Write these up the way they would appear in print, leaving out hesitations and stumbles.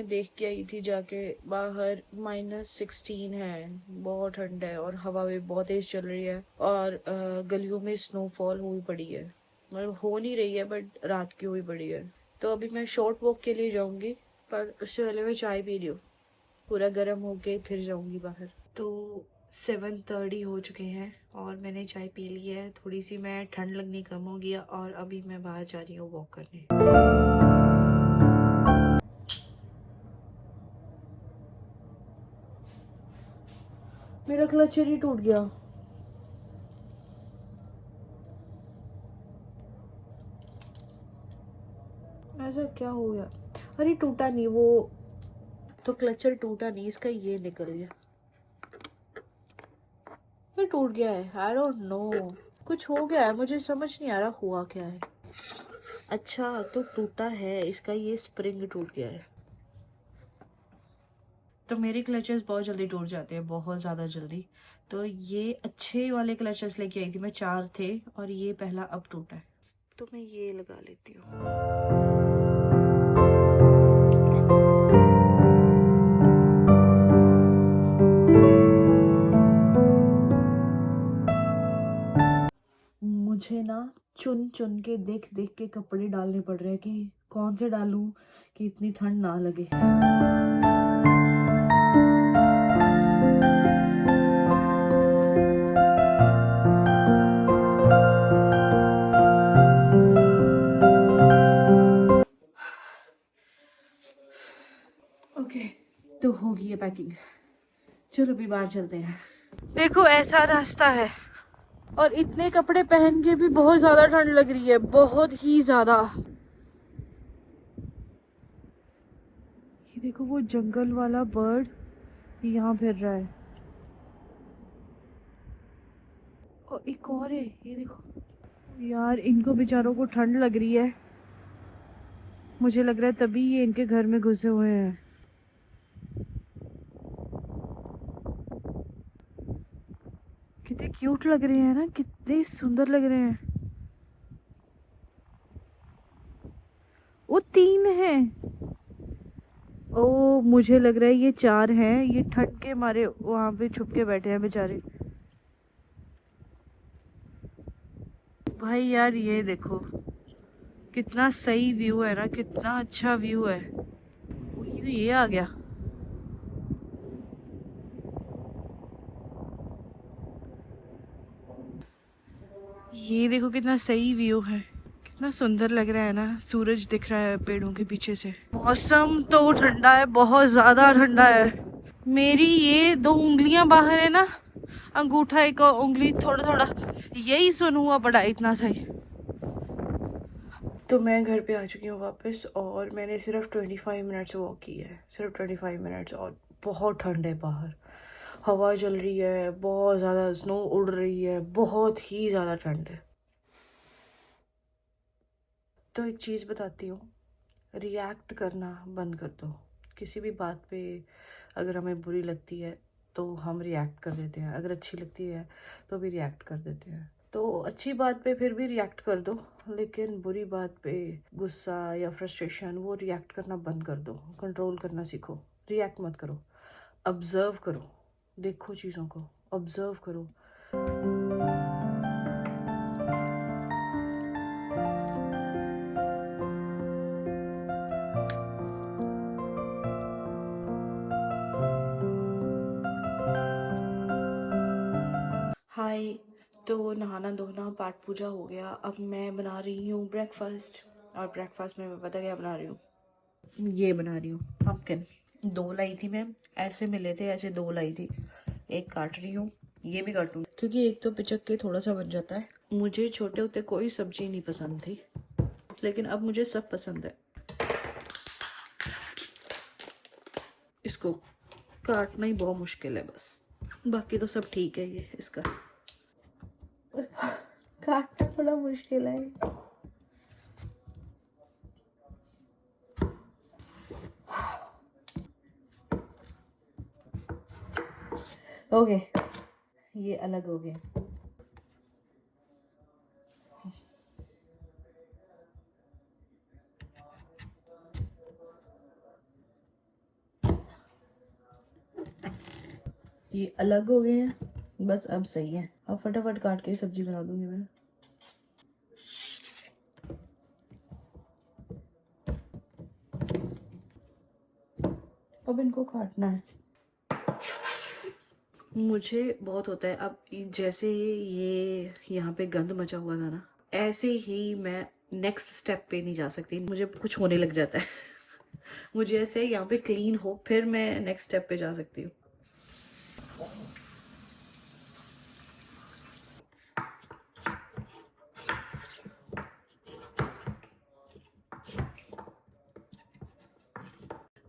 देख के आई थी जाके, बाहर -16 है, बहुत ठंड है और हवा भी बहुत तेज चल रही है और गलियों में स्नोफॉल हुई पड़ी है, मतलब हो नहीं रही है बट रात की हुई पड़ी है। तो अभी मैं शॉर्ट वॉक के लिए जाऊंगी, पर उससे पहले मैं चाय पी रही हूँ, पूरा गर्म होके फिर जाऊंगी बाहर। तो 7:30 हो चुके हैं और मैंने चाय पी ली है, थोड़ी सी मैं ठंड लगनी कम हो गया और अभी मैं बाहर जा रही हूँ वॉक करने। मेरा क्लचर ही टूट गया। ऐसा क्या हो गया? अरे टूटा नहीं वो, तो क्लचर टूटा नहीं, इसका ये निकल गया, ये टूट गया है। आई डोंट नो, कुछ हो गया है, मुझे समझ नहीं आ रहा हुआ क्या है। अच्छा तो टूटा है, इसका ये स्प्रिंग टूट गया है। तो मेरे क्लचेस बहुत जल्दी टूट जाते हैं, बहुत ज़्यादा जल्दी। तो ये अच्छे वाले क्लचेस लेके आई थी मैं, 4 थे और ये पहला अब टूटा है, तो मैं ये लगा लेती हूँ। मुझे ना चुन चुन के देख देख के कपड़े डालने पड़ रहे हैं कि कौन से डालूं कि इतनी ठंड ना लगे। ओके, तो हो गई है पैकिंग, चलो अभी बाहर चलते हैं। देखो ऐसा रास्ता है और इतने कपड़े पहन के भी बहुत ज्यादा ठंड लग रही है, बहुत ही ज्यादा। ये देखो वो जंगल वाला बर्ड यहाँ फिर रहा है और एक और है, ये देखो। यार इनको बेचारों को ठंड लग रही है, मुझे लग रहा है तभी ये इनके घर में घुसे हुए हैं। कितने क्यूट लग रहे हैं ना, कितने सुंदर लग रहे हैं। वो 3 हैं। ओ मुझे लग रहा है ये 4 हैं, ये ठंड के मारे वहां पे छुप के बैठे हैं बेचारे। भाई यार ये देखो कितना सही व्यू है ना, कितना अच्छा व्यू है। ये तो ये आ गया। ये देखो कितना सही व्यू है, कितना सुंदर लग रहा है ना, सूरज दिख रहा है पेड़ों के पीछे से। मौसम तो ठंडा है, बहुत ज्यादा ठंडा है। मेरी ये 2 उंगलियां बाहर है ना, अंगूठा एक उंगली थोड़ा थोड़ा, यही सुन हुआ पड़ा इतना सही। तो मैं घर पे आ चुकी हूँ वापस और मैंने सिर्फ 25 मिनट्स वॉक की है, सिर्फ 25 मिनट्स, और बहुत ठंड है बाहर, हवा चल रही है, बहुत ज़्यादा स्नो उड़ रही है, बहुत ही ज़्यादा ठंड है। तो एक चीज़ बताती हूँ, रिएक्ट करना बंद कर दो किसी भी बात पे। अगर हमें बुरी लगती है तो हम रिएक्ट कर देते हैं, अगर अच्छी लगती है तो भी रिएक्ट कर देते हैं। तो अच्छी बात पे फिर भी रिएक्ट कर दो, लेकिन बुरी बात पे गुस्सा या फ्रस्ट्रेशन, वो रिएक्ट करना बंद कर दो, कंट्रोल करना सीखो। रिएक्ट मत करो, ऑब्जर्व करो, देखो चीज़ों को, ऑब्जर्व करो। हाय, तो नहाना धोना पाठ पूजा हो गया, अब मैं बना रही हूँ ब्रेकफास्ट। और ब्रेकफास्ट में मैं पता क्या बना रही हूँ, ये बना रही हूँ पम्पकिन। 2 लाई थी मैं, ऐसे मिले थे, ऐसे 2 लाई थी, एक काट रही हूँ, ये भी काटूँ क्योंकि एक तो पिचक के थोड़ा सा बन जाता है। मुझे छोटे होते कोई सब्जी नहीं पसंद थी, लेकिन अब मुझे सब पसंद है। इसको काटना ही बहुत मुश्किल है बस, बाकी तो सब ठीक है। ये इसका काटना थोड़ा मुश्किल है। ओके, ये अलग हो गया। ये अलग हो गए हैं, बस अब सही है। अब फटाफट काट के सब्जी बना दूंगी मैं। अब इनको काटना है। मुझे बहुत होता है अब, जैसे ये यहाँ पे गंद मचा हुआ था ना, ऐसे ही मैं नेक्स्ट स्टेप पे नहीं जा सकती, मुझे कुछ होने लग जाता है। मुझे ऐसे यहाँ पे क्लीन हो फिर मैं नेक्स्ट स्टेप पे जा सकती हूँ।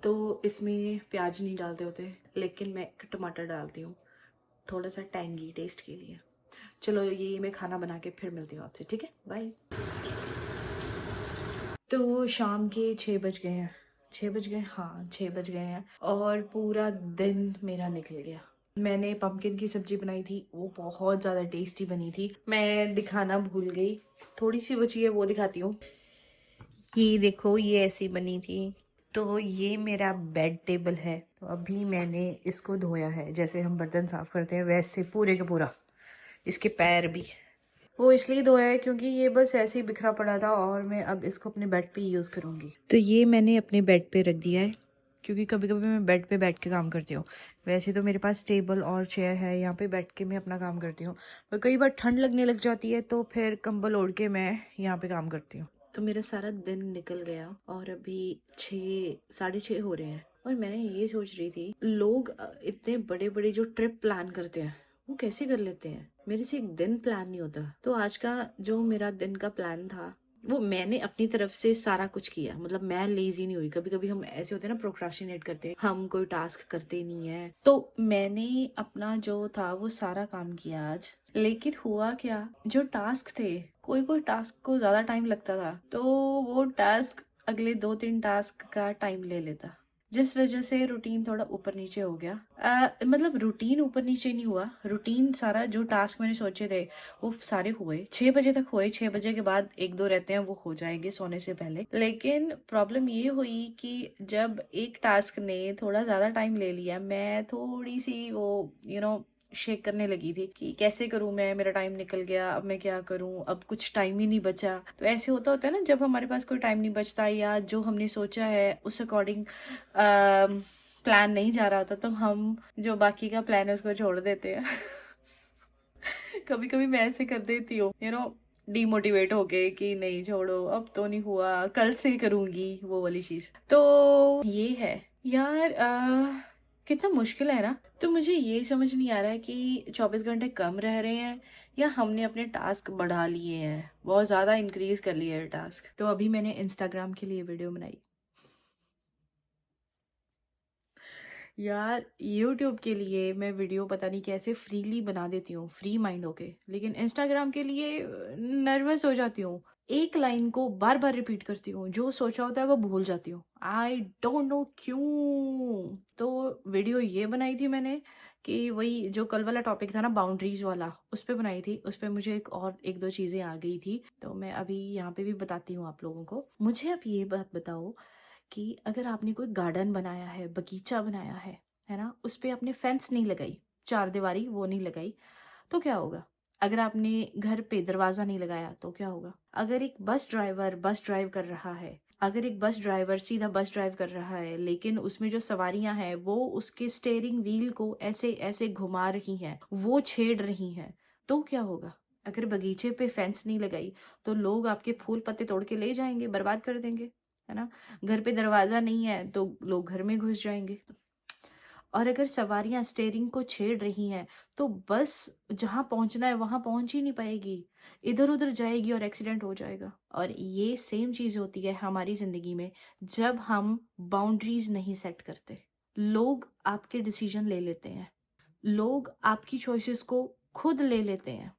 तो इसमें प्याज नहीं डालते होते, लेकिन मैं एक टमाटर डालती हूँ थोड़ा सा टैंगी टेस्ट के लिए। चलो ये मैं खाना बना के फिर मिलती हूँ आपसे, ठीक है, बाय। तो शाम के 6 बज गए हैं। 6 बज गए, हाँ 6 बज गए हैं और पूरा दिन मेरा निकल गया। मैंने पम्पकिन की सब्जी बनाई थी, वो बहुत ज़्यादा टेस्टी बनी थी। मैं दिखाना भूल गई, थोड़ी सी बची है, वो दिखाती हूँ। ये देखो, ये ऐसी बनी थी। तो ये मेरा बेड टेबल है। तो अभी मैंने इसको धोया है, जैसे हम बर्तन साफ करते हैं वैसे पूरे का पूरा। इसके पैर भी। वो इसलिए धोया है क्योंकि ये बस ऐसे ही बिखरा पड़ा था और मैं अब इसको अपने बेड पे यूज़ करूँगी। तो ये मैंने अपने बेड पे रख दिया है, क्योंकि कभी कभी मैं बेड पे बैठ के काम करती हूँ। वैसे तो मेरे पास टेबल और चेयर है, यहाँ पे बैठ के मैं अपना काम करती हूँ। पर कई बार ठंड लगने लग जाती है तो फिर कंबल ओढ़ के मैं यहाँ पे काम करती हूँ। तो मेरा सारा दिन निकल गया और अभी 6, 6:30 हो रहे हैं। और मैंने ये सोच रही थी, लोग इतने बड़े बड़े जो ट्रिप प्लान करते हैं वो कैसे कर लेते हैं। मेरे से एक दिन प्लान नहीं होता। तो आज का जो मेरा दिन का प्लान था वो मैंने अपनी तरफ से सारा कुछ किया। मतलब मैं लेजी नहीं हुई। कभी कभी हम ऐसे होते हैं ना, प्रोक्रास्टिनेट करते हैं, हम कोई टास्क करते नहीं है। तो मैंने अपना जो था वो सारा काम किया आज। लेकिन हुआ क्या, जो टास्क थे, कोई कोई टास्क को ज्यादा टाइम लगता था तो वो टास्क अगले 2-3 टास्क का टाइम ले लेता, जिस वजह से रूटीन थोड़ा ऊपर नीचे हो गया। मतलब रूटीन ऊपर नीचे नहीं हुआ, रूटीन सारा जो टास्क मैंने सोचे थे वो सारे हुए। 6 बजे तक हुए, 6 बजे के बाद 1-2 रहते हैं, वो हो जाएंगे सोने से पहले। लेकिन प्रॉब्लम ये हुई कि जब एक टास्क ने थोड़ा ज्यादा टाइम ले लिया, मैं थोड़ी सी वो शेक करने लगी थी कि कैसे करूं मैं, मेरा टाइम निकल गया, अब मैं क्या करूं, अब कुछ टाइम ही नहीं बचा। तो ऐसे होता है ना, जब हमारे पास कोई टाइम नहीं बचता या जो हमने सोचा है उस अकॉर्डिंग प्लान नहीं जा रहा होता, तो हम जो बाकी का प्लान है उसको छोड़ देते हैं। कभी कभी मैं ऐसे कर देती हूँ, डिमोटिवेट हो गए कि नहीं छोड़ो, अब तो नहीं हुआ, कल से करूंगी वो वाली चीज। तो ये है यार, कितना मुश्किल है ना। तो मुझे ये समझ नहीं आ रहा है कि 24 घंटे कम रह रहे हैं या हमने अपने टास्क बढ़ा लिए हैं, बहुत ज्यादा इंक्रीज कर लिए है टास्क। तो अभी मैंने इंस्टाग्राम के लिए वीडियो बनाई। यार यूट्यूब के लिए मैं वीडियो पता नहीं कैसे फ्रीली बना देती हूँ, फ्री माइंड होके, लेकिन इंस्टाग्राम के लिए नर्वस हो जाती हूँ। एक लाइन को बार बार रिपीट करती हूँ, जो सोचा होता है वो भूल जाती हूँ। आई डोंट नो क्यों। तो वीडियो ये बनाई थी मैंने कि वही जो कल वाला टॉपिक था ना, बाउंड्रीज वाला, उस पे बनाई थी। उस पे मुझे एक दो चीजें आ गई थी, तो मैं अभी यहाँ पे भी बताती हूँ आप लोगों को। मुझे अब ये बात बताओ कि अगर आपने कोई गार्डन बनाया है, बगीचा बनाया है ना, उस पे आपने फेंस नहीं लगाई, चार दीवारी वो नहीं लगाई, तो क्या होगा। अगर आपने घर पे दरवाजा नहीं लगाया तो क्या होगा। अगर एक बस ड्राइवर बस ड्राइव कर रहा है, अगर एक बस ड्राइवर सीधा बस ड्राइव कर रहा है, लेकिन उसमें जो सवारियां हैं वो उसके स्टेयरिंग व्हील को ऐसे ऐसे घुमा रही हैं, वो छेड़ रही हैं, तो क्या होगा। अगर बगीचे पे फेंस नहीं लगाई तो लोग आपके फूल पत्ते तोड़ के ले जाएंगे, बर्बाद कर देंगे, है ना। घर पे दरवाजा नहीं है तो लोग घर में घुस जाएंगे। और अगर सवारियां स्टेयरिंग को छेड़ रही हैं तो बस जहां पहुंचना है वहां पहुंच ही नहीं पाएगी, इधर उधर जाएगी और एक्सीडेंट हो जाएगा। और ये सेम चीज होती है हमारी जिंदगी में, जब हम बाउंड्रीज नहीं सेट करते। लोग आपके डिसीजन ले लेते हैं, लोग आपकी चॉइसेस को खुद ले लेते हैं,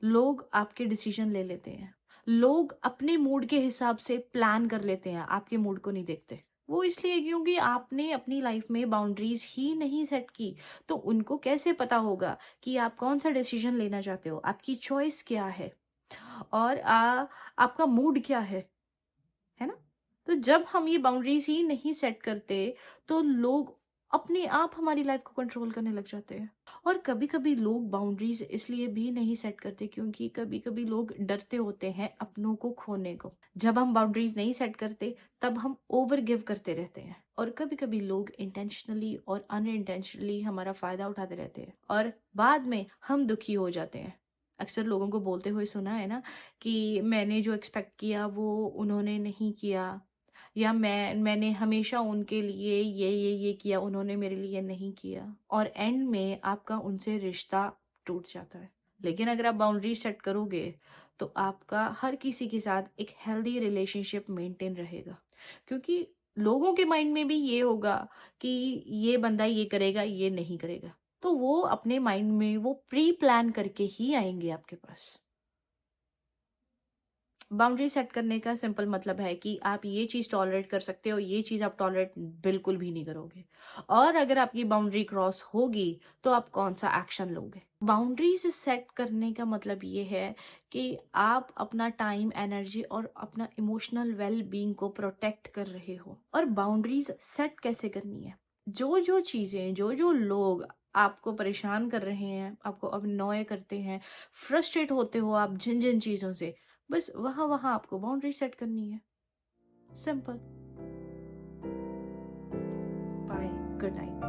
लोग आपके डिसीजन ले लेते हैं, लोग अपने मूड के हिसाब से प्लान कर लेते हैं, आपके मूड को नहीं देखते। वो इसलिए क्योंकि आपने अपनी लाइफ में बाउंड्रीज ही नहीं सेट की। तो उनको कैसे पता होगा कि आप कौन सा डिसीजन लेना चाहते हो, आपकी चॉइस क्या है और आपका मूड क्या है ना। तो जब हम ये बाउंड्रीज ही नहीं सेट करते तो लोग अपने आप हमारी लाइफ को कंट्रोल करने लग जाते हैं। और कभी कभी लोग बाउंड्रीज इसलिए भी नहीं सेट करते क्योंकि कभी कभी लोग डरते होते हैं अपनों को खोने को। जब हम बाउंड्रीज नहीं सेट करते तब हम ओवर गिव करते रहते हैं, और कभी कभी लोग इंटेंशनली और अनइंटेंशनली हमारा फायदा उठाते रहते हैं और बाद में हम दुखी हो जाते हैं। अक्सर लोगों को बोलते हुए सुना है ना कि मैंने जो एक्सपेक्ट किया वो उन्होंने नहीं किया, या मैंने हमेशा उनके लिए ये किया, उन्होंने मेरे लिए नहीं किया, और एंड में आपका उनसे रिश्ता टूट जाता है। लेकिन अगर आप बाउंड्री सेट करोगे तो आपका हर किसी के साथ एक हेल्दी रिलेशनशिप मेंटेन रहेगा, क्योंकि लोगों के माइंड में भी ये होगा कि ये बंदा ये करेगा ये नहीं करेगा, तो वो अपने माइंड में वो प्री प्लान करके ही आएंगे आपके पास। बाउंड्री सेट करने का सिंपल मतलब है कि आप ये चीज़ टॉलरेट कर सकते हो, ये चीज़ आप टॉलरेट बिल्कुल भी नहीं करोगे, और अगर आपकी बाउंड्री क्रॉस होगी तो आप कौन सा एक्शन लोगे। बाउंड्रीज सेट करने का मतलब ये है कि आप अपना टाइम, एनर्जी और अपना इमोशनल वेल बीइंग को प्रोटेक्ट कर रहे हो। और बाउंड्रीज सेट कैसे करनी है? जो जो चीज़ें, जो जो लोग आपको परेशान कर रहे हैं, आपको अननॉय करते हैं, फ्रस्ट्रेट होते हो आप जिन जिन चीज़ों से, बस वहां वहां आपको बाउंड्री सेट करनी है। सिंपल। बाय। Good night.